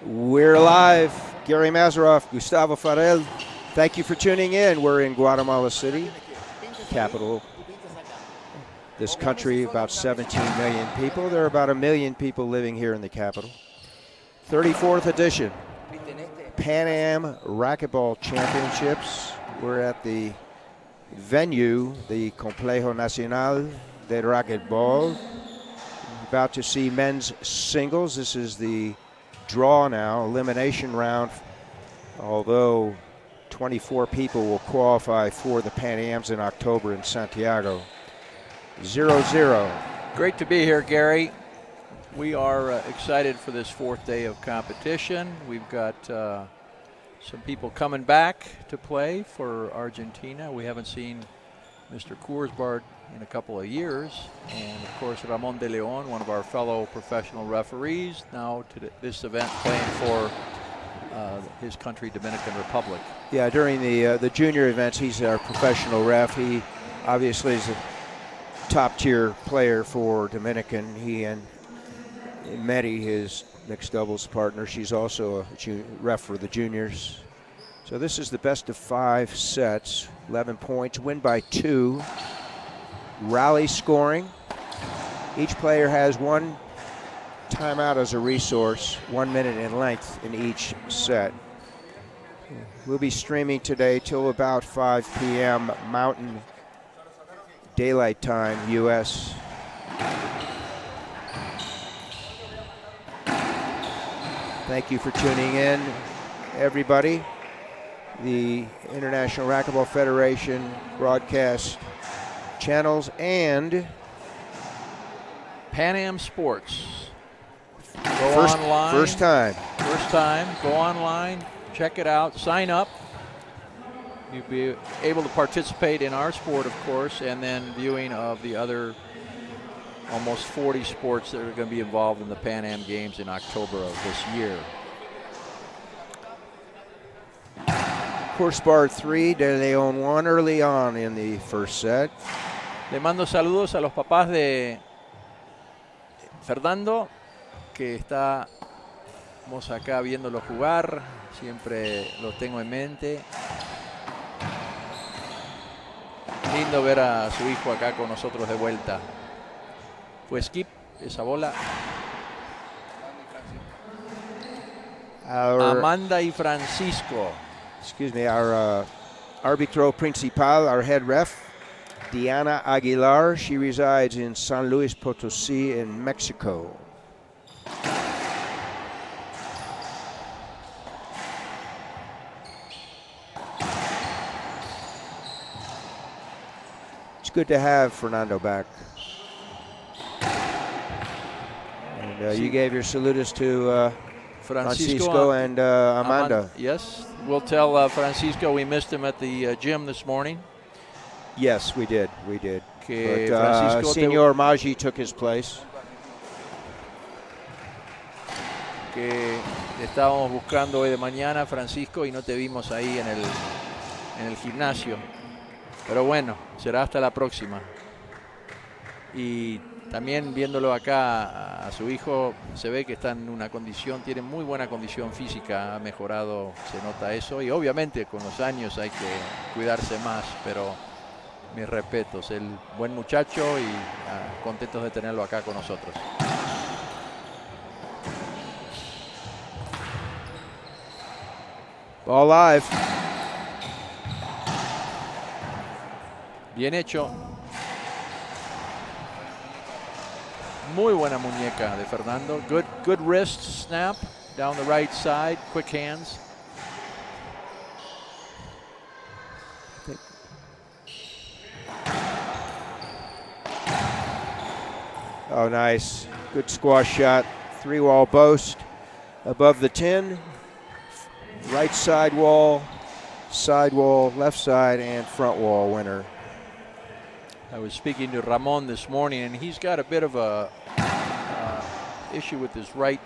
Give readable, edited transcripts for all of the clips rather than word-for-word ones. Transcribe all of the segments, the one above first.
We're live. Gary Mazeroff, Gustavo Farel. Thank you for tuning in. We're in Guatemala City, capital. This country, about 17 million people. There are about 1 million people living here in the capital. 34th edition, Pan Am Racquetball Championships. We're at the venue, the Complejo Nacional de Racquetball. About to see men's singles. This is the draw now, elimination round, although 24 people will qualify for the Pan Ams in October in Santiago. 0-0. Great to be here, Gary. We are excited for this fourth day of competition. We've got some people coming back to play for Argentina. We haven't seen Mr. Kurzbard in a couple of years, and of course Ramón de León, one of our fellow professional referees, now to this event playing for his country, Dominican Republic. Yeah, during the junior events, he's our professional ref. He obviously is a top-tier player for Dominican. He and Medi, his mixed doubles partner, she's also a ref for the juniors. So this is the best of 5 sets, 11 points, win by 2. Rally scoring. Each player has 1 timeout as a resource, 1 minute in length in each set. We'll be streaming today till about 5 p.m. Mountain Daylight Time, U.S. Thank you for tuning in, everybody. The International Racquetball Federation broadcast channels and Pan Am Sports. Go online. First time. Go online, check it out, sign up. You'll be able to participate in our sport, of course, and then viewing of the other almost 40 sports that are going to be involved in the Pan Am Games in October of this year. Kurzbard 3, De León 1 early on in the first set. Le mando saludos a los papás de Fernando, que estamos acá viéndolo jugar. Siempre lo tengo en mente. Lindo ver a su hijo acá con nosotros de vuelta. Fue skip esa bola. Amanda y Francisco. Excuse me, our arbitro principal, our head ref, Diana Aguilar. She resides in San Luis Potosí in Mexico. It's good to have Fernando back. And you gave your saludos to Francisco and Amanda. Yes, we'll tell Francisco we missed him at the gym this morning. Yes, we did. Que but Senor Maggi took his place. Que te estábamos buscando hoy de mañana, Francisco, y no te vimos ahí en el gimnasio. Pero bueno, será hasta la próxima. Y también viéndolo acá a su hijo, se ve que está en una condición, tiene muy buena condición física, ha mejorado, se nota eso. Y obviamente con los años hay que cuidarse más, pero mis respetos, el buen muchacho y contentos de tenerlo acá con nosotros. Ball live. Bien hecho. Muy buena muñeca de Fernando. Good wrist snap down the right side. Quick hands. Oh, nice. Good squash shot. 3-wall boast above the 10. Right side wall, left side, and front wall winner. I was speaking to Ramón this morning, and he's got a bit of a issue with his right,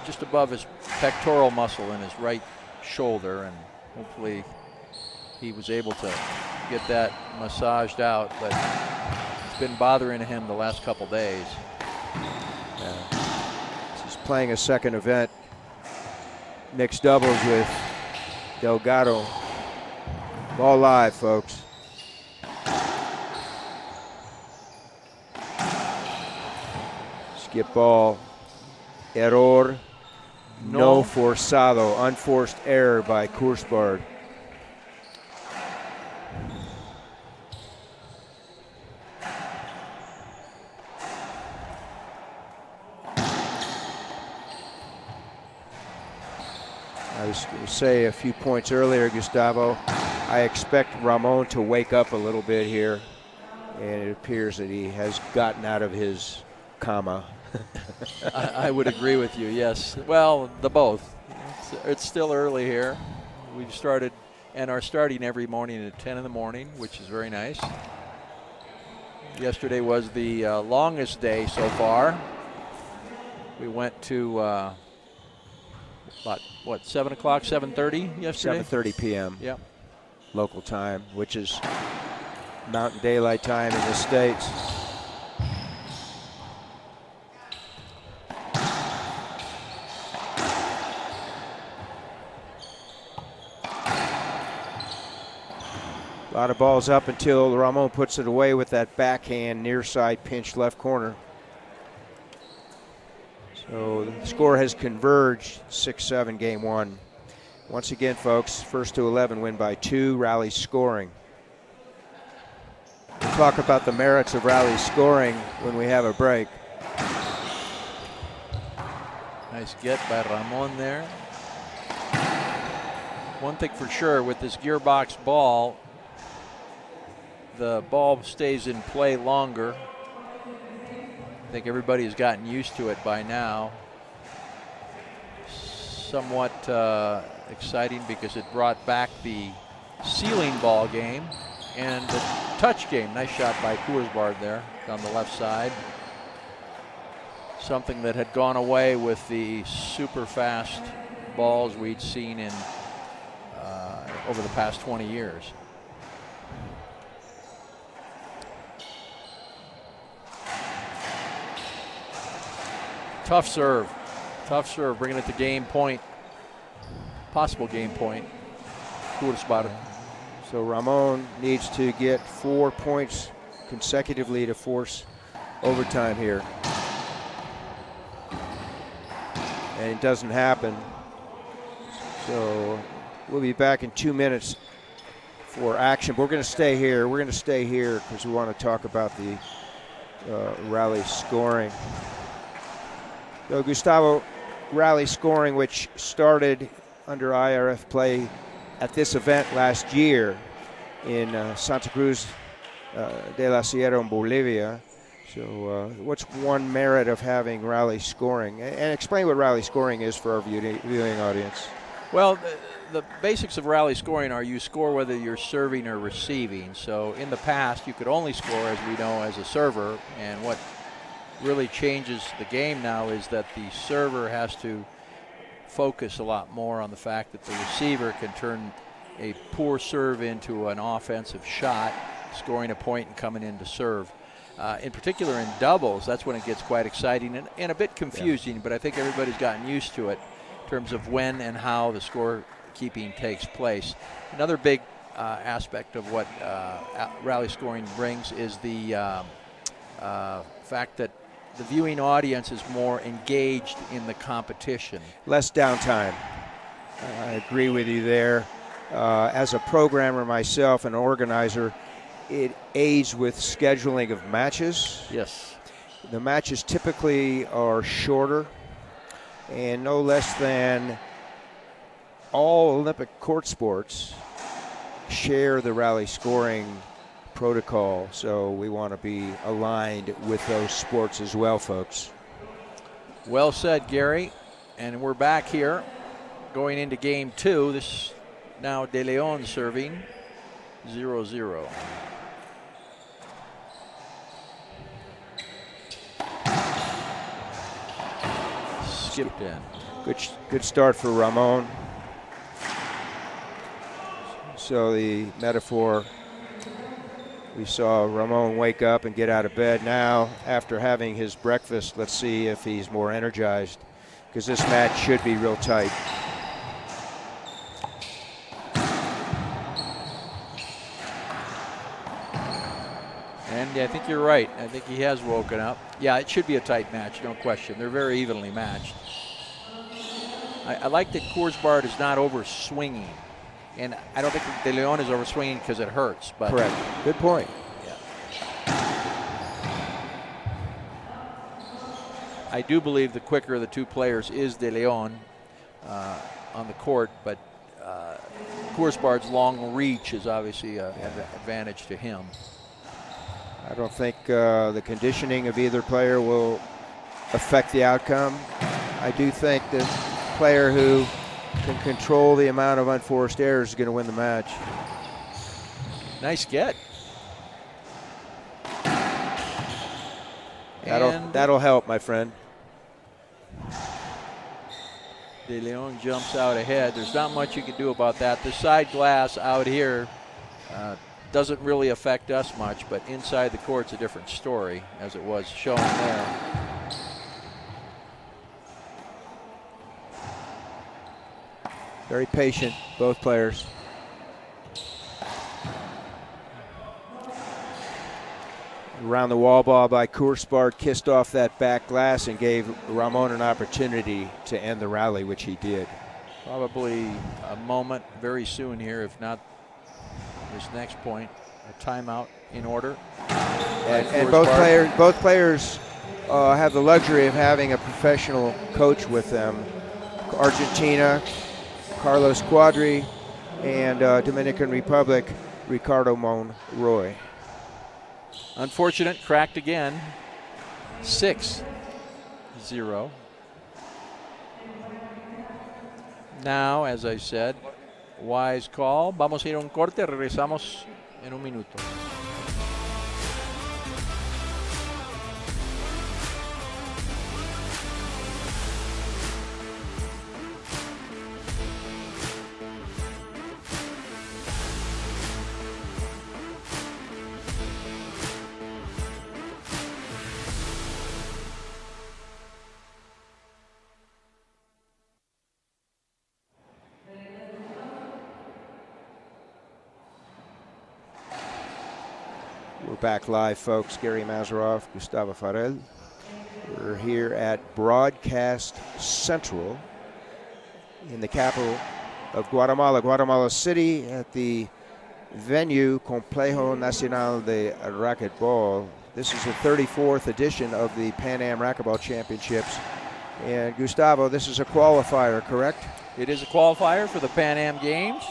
just above his pectoral muscle in his right shoulder, and hopefully he was able to get that massaged out, but it's been bothering him the last couple days. He's playing a second event mixed doubles with Delgado. Ball live, folks. Skip ball. Error. No forzado. Unforced error by Kurzbard. I was going to say a few points earlier, Gustavo, I expect Ramón to wake up a little bit here, and it appears that he has gotten out of his coma. I would agree with you, yes. Well, the both. It's still early here. We've started and are starting every morning at 10 in the morning, which is very nice. Yesterday was the longest day so far. We went to about, what, 7 o'clock, 7:30 yesterday? 7:30 p.m. Yep. Local time, which is Mountain Daylight Time in the States. A lot of balls up until Ramón puts it away with that backhand near side pinch left corner. So the score has converged, 6-7 game one. Once again, folks, first to 11 win by 2, rally scoring. We'll talk about the merits of rally scoring when we have a break. Nice get by Ramón there. One thing for sure, with this gearbox ball, the ball stays in play longer. I think everybody has gotten used to it by now. Somewhat exciting because it brought back the ceiling ball game and the touch game. Nice shot by Kurzbard there on the left side. Something that had gone away with the super fast balls we'd seen in over the past 20 years. Tough serve, bringing it to game point, possible game point. Kurzbard. So Ramón needs to get 4 points consecutively to force overtime here. And it doesn't happen. So we'll be back in 2 minutes for action. But we're going to stay here. We're going to stay here because we want to talk about the rally scoring. So Gustavo, rally scoring, which started under IRF play at this event last year in Santa Cruz de la Sierra in Bolivia. So what's one merit of having rally scoring? And explain what rally scoring is for our viewing audience. Well, the basics of rally scoring are you score whether you're serving or receiving. So in the past, you could only score, as we know, as a server. And what really changes the game now is that the server has to focus a lot more on the fact that the receiver can turn a poor serve into an offensive shot, scoring a point and coming in to serve. In particular in doubles, that's when it gets quite exciting and a bit confusing, yeah. But I think everybody's gotten used to it in terms of when and how the scorekeeping takes place. Another big aspect of what rally scoring brings is the fact that the viewing audience is more engaged in the competition. Less downtime. I agree with you there. As a programmer myself, an organizer, it aids with scheduling of matches. Yes. The matches typically are shorter and no less than all Olympic court sports share the rally scoring protocol, so we want to be aligned with those sports as well, folks. Well said, Gary. And we're back here going into game two. This now De León serving 0-0. Skipped in. Good start for Ramón. So the metaphor, we saw Ramón wake up and get out of bed. Now, after having his breakfast, let's see if he's more energized, because this match should be real tight. Yeah, I think you're right. I think he has woken up. Yeah, it should be a tight match, no question. They're very evenly matched. I like that Kurzbard is not over swinging. And I don't think De León is over swinging because it hurts. But correct. Good point. I do believe the quicker of the two players is De León on the court, but Kurzbard's long reach is obviously an advantage to him. I don't think the conditioning of either player will affect the outcome. I do think the player who can control the amount of unforced errors is going to win the match. Nice get. That'll help, my friend. De León jumps out ahead. There's not much you can do about that. The side glass out here doesn't really affect us much, but inside the court's a different story, as it was shown there. Very patient, both players. Around the wall ball by Kurzbard kissed off that back glass and gave Ramón an opportunity to end the rally, which he did. Probably a moment very soon here, if not this next point. A timeout in order. And both players have the luxury of having a professional coach with them. Argentina, Carlos Quadri, and Dominican Republic, Ricardo Monroy. Unfortunate, cracked again. 6-0. Now, as I said, wise call. Vamos a ir a un corte, regresamos en un minuto. We're back live, folks. Gary Mazeroff, Gustavo Farel. We're here at Broadcast Central in the capital of Guatemala, Guatemala City, at the venue Complejo Nacional de Racquetball. This is the 34th edition of the Pan Am Racquetball Championships. And Gustavo, this is a qualifier, correct? It is a qualifier for the Pan Am Games.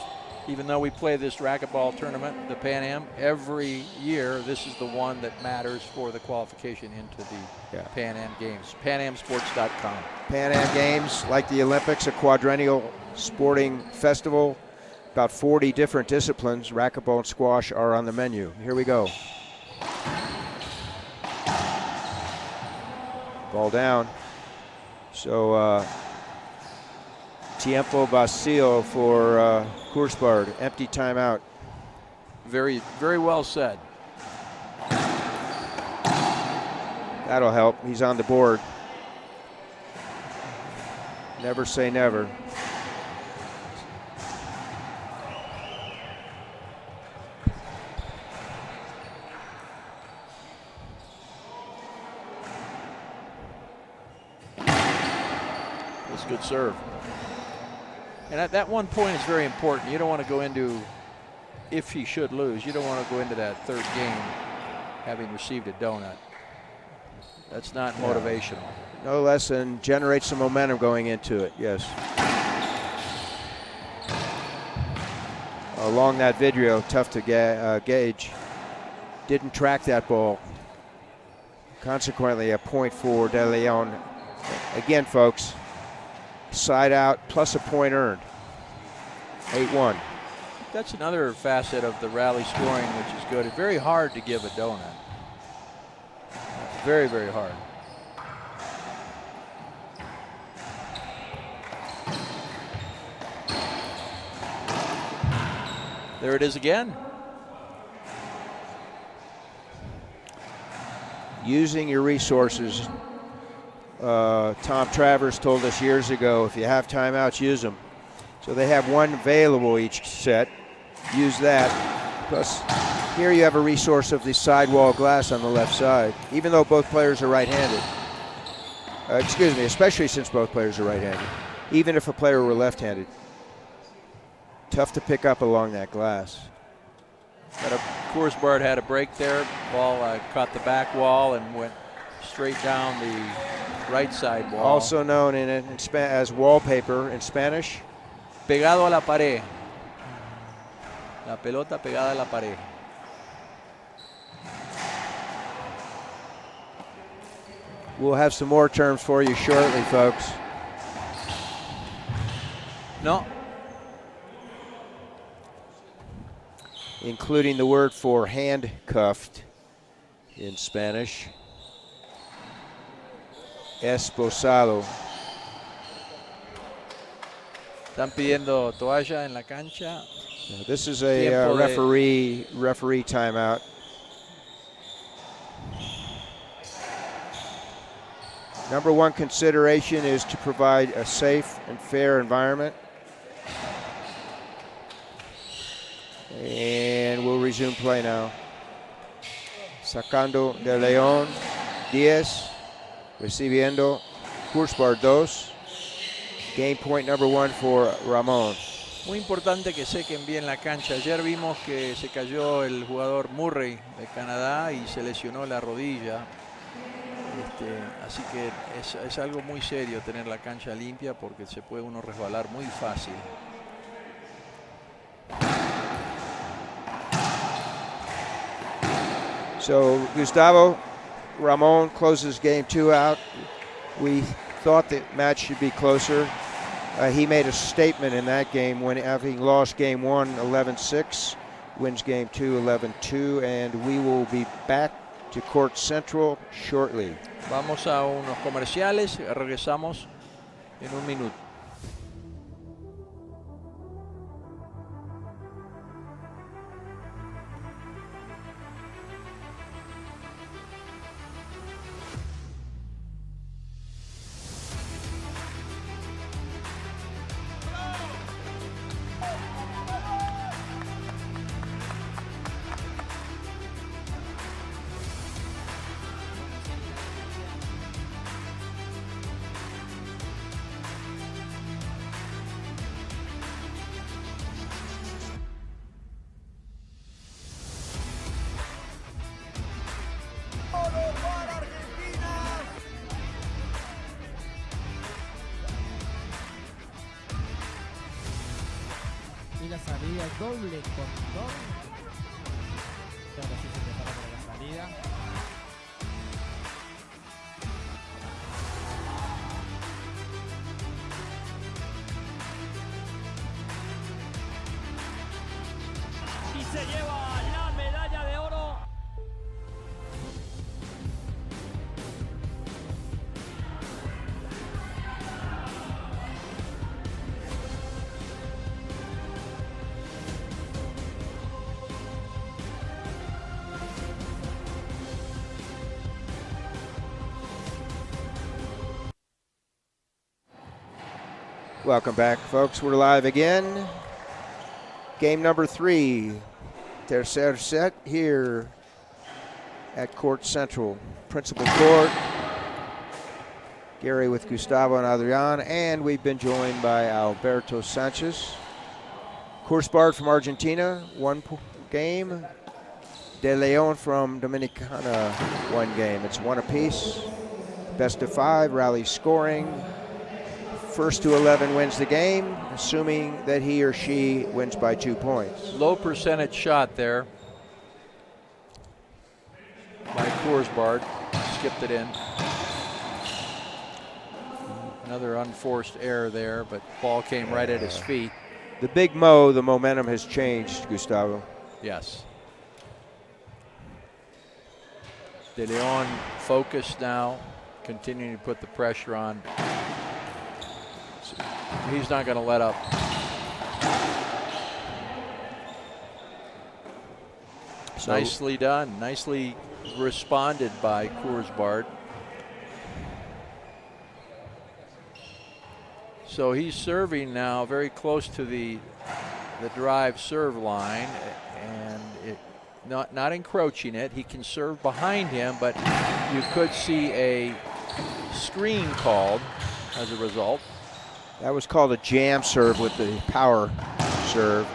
Even though we play this racquetball tournament, the Pan Am, every year, this is the one that matters for the qualification into the Pan Am Games. PanAmSports.com. Pan Am Games, like the Olympics, a quadrennial sporting festival. About 40 different disciplines, racquetball and squash, are on the menu. Here we go. Ball down. So, tiempo vacío for Kurzbard. Empty timeout. Very, very well said. That'll help. He's on the board. Never say never. That's a good serve. And at that one point is very important. You don't want to go into, if he should lose, you don't want to go into that third game having received a donut. That's not motivational. No less than generate some momentum going into it, yes. Along that video, tough to gauge. Didn't track that ball. Consequently, a point for De León. Again, folks, side out plus a point earned. 8-1. That's another facet of the rally scoring, which is good. It's very hard to give a donut. Very, very hard. There it is again. Using your resources. Tom Travers told us years ago, if you have timeouts, use them. So they have one available each set. Use that. Plus Here you have a resource of the sidewall glass on the left side, even though both players are right-handed. Excuse me, especially since both players are right-handed. Even if a player were left-handed. Tough to pick up along that glass. Kurzbard had a break there. Ball caught the back wall and went straight down the right side wall. Also known as wallpaper in Spanish. Pegado a la pared. La pelota pegada a la pared. We'll have some more terms for you shortly, folks. No. Including the word for handcuffed in Spanish. Esposado. Están pidiendo toalla en la cancha. This is a referee timeout. Number one consideration is to provide a safe and fair environment. And we'll resume play now. Sacando de León, 10. Recibiendo Kurzbard 2. Game point number 1 for Ramón. Muy importante que sequen bien la cancha. Ayer vimos que se cayó el jugador Murray de Canadá y se lesionó la rodilla. Así que es algo muy serio tener la cancha limpia porque se puede uno resbalar muy fácil. So Gustavo, Ramón closes game 2 out. We thought the match should be closer. He made a statement in that game when having lost game 1 11-6, wins game 2 11-2, and we will be back to Court Central shortly. Vamos a unos comerciales, regresamos en un minuto. Y la salida doble cordón. Ahora sí se prepara para la salida. Y se lleva la medalla de oro. Welcome back, folks. We're live again. Game number 3. Tercer set here at Court Central. Principal court. Gary with Gustavo and Adrian, and we've been joined by Alberto Sanchez. Kurzbard from Argentina, 1 game. De León from Dominicana, 1 game. It's 1 apiece. Best of 5, rally scoring. First to 11 wins the game, assuming that he or she wins by 2 points. Low percentage shot there by Kurzbard. Skipped it in. Another unforced error there, but ball came right at his feet. The big Mo, the momentum has changed, Gustavo. Yes. De León focused now, continuing to put the pressure on. He's not going to let up. So nicely done. Nicely responded by Kurzbard. So he's serving now very close to the drive serve line, and not encroaching it. He can serve behind him, but you could see a screen called as a result. That was called a jam serve with the power serve.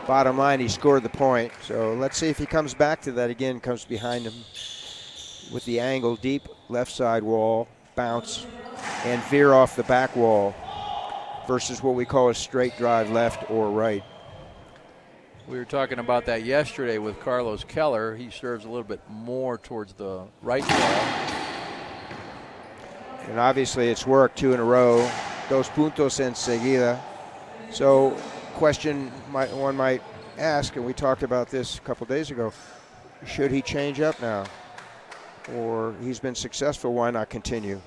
Bottom line, he scored the point. So let's see if he comes back to that again, comes behind him with the angle, deep left side wall, bounce, and veer off the back wall versus what we call a straight drive left or right. We were talking about that yesterday with Carlos Keller. He serves a little bit more towards the right wall. And obviously it's worked 2 in a row. Dos puntos enseguida. So question one might ask, and we talked about this a couple days ago, should he change up now? Or he's been successful, why not continue?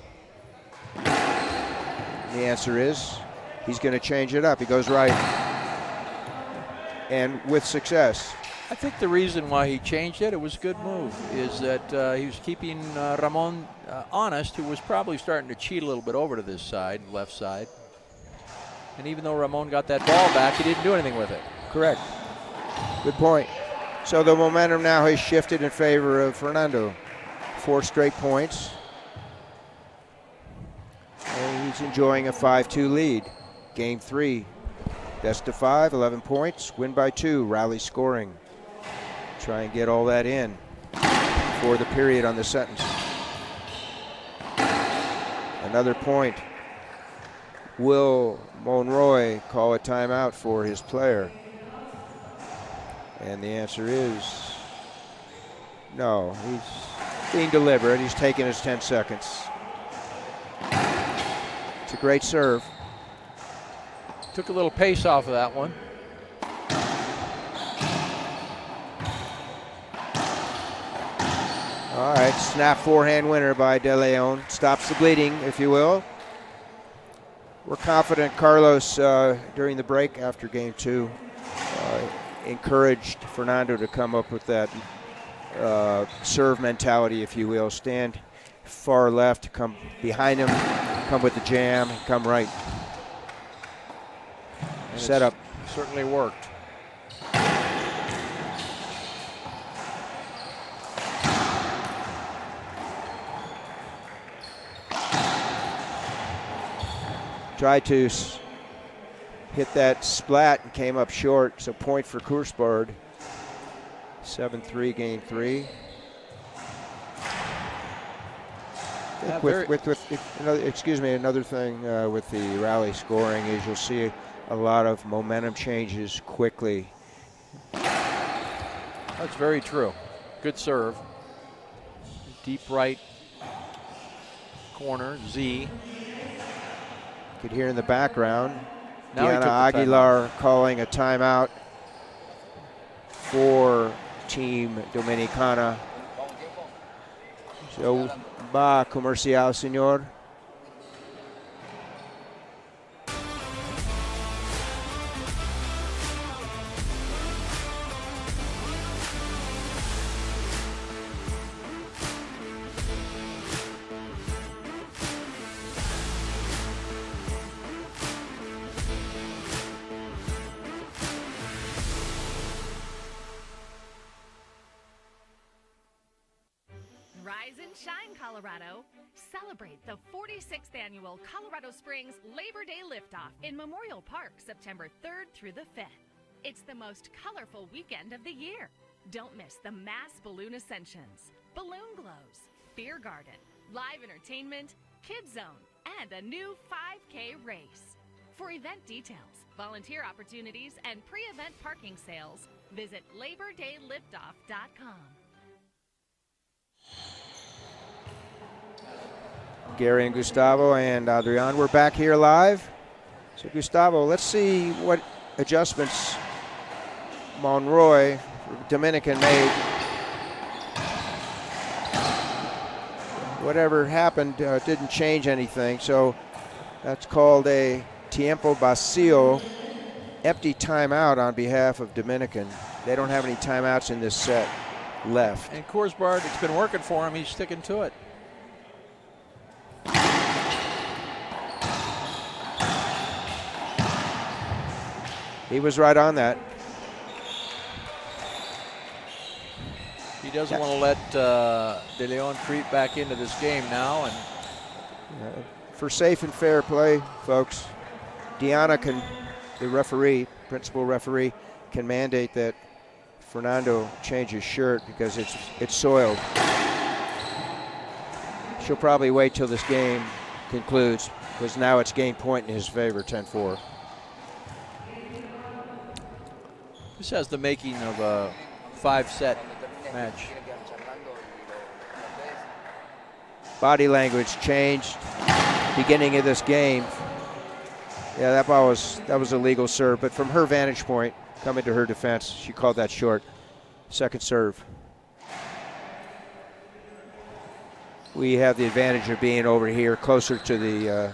The answer is he's going to change it up. He goes right, and with success. I think the reason why he changed it was a good move, is that he was keeping Ramón honest, who was probably starting to cheat a little bit over to this side, left side. And even though Ramón got that ball back, he didn't do anything with it. Correct. Good point. So the momentum now has shifted in favor of Fernando. 4 straight points. And he's enjoying a 5-2 lead. Game 3. Best of 5, 11 points. Win by 2, rally scoring. Try and get all that in for the period on the sentence. Another point. Will Monroy call a timeout for his player? And the answer is no. He's being deliberate. He's taking his 10 seconds. It's a great serve. Took a little pace off of that one. All right, snap forehand winner by De León. Stops the bleeding, if you will. We're confident Carlos, during the break after game 2, encouraged Fernando to come up with that serve mentality, if you will. Stand far left, come behind him, come with the jam, come right. And Set up. Certainly worked. Tried to hit that splat and came up short, so point for Kurzbard. 7-3, game 3. Another thing with the rally scoring is you'll see a lot of momentum changes quickly. That's very true. Good serve. Deep right corner, Z. You could hear in the background, Now he took Diana the Aguilar calling a timeout for Team Dominicana. So, va comercial, señor. Rise and shine, Colorado. Celebrate the 46th annual Colorado Springs Labor Day Liftoff in Memorial Park, September 3rd through the 5th. It's the most colorful weekend of the year. Don't miss the mass balloon ascensions, balloon glows, beer garden, live entertainment, kids zone, and a new 5K race. For event details, volunteer opportunities, and pre-event parking sales, visit LaborDayLiftoff.com. Gary and Gustavo and Adrian, we're back here live. So Gustavo, let's see what adjustments Monroy, Dominican, made. Whatever happened didn't change anything, so that's called a tiempo vacío, empty timeout on behalf of Dominican. They don't have any timeouts in this set left. And Kurzbard, it's been working for him. He's sticking to it. He was right on that. doesn't want to let De León creep back into this game now. And For safe and fair play, folks, Diana can, the referee, principal referee, can mandate that Fernando change his shirt because it's soiled. She'll probably wait till this game concludes because now it's game point in his favor, 10-4. this has the making of a 5-set match. Body language changed beginning of this game. Yeah, that was a legal serve, but from her vantage point, coming to her defense, she called that short. Second serve. We have the advantage of being over here, closer to the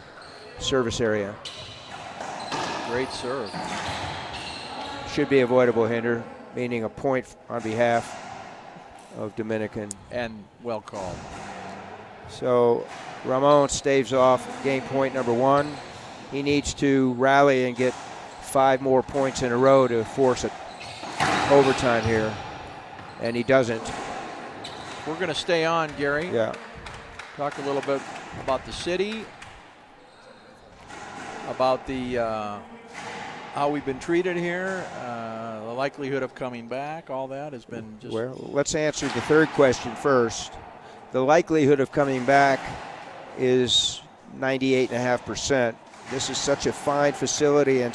service area. Great serve. Should be avoidable hinder, meaning a point on behalf of Dominican. And well called. So Ramón staves off game point number 1. He needs to rally and get 5 more points in a row to force it overtime here, and he doesn't. We're going to stay on, Gary. Yeah. Talk a little bit about the city, about the how we've been treated here, the likelihood of coming back. All that has been just. Well, let's answer the third question first. The likelihood of coming back is 98.5%. This is such a fine facility and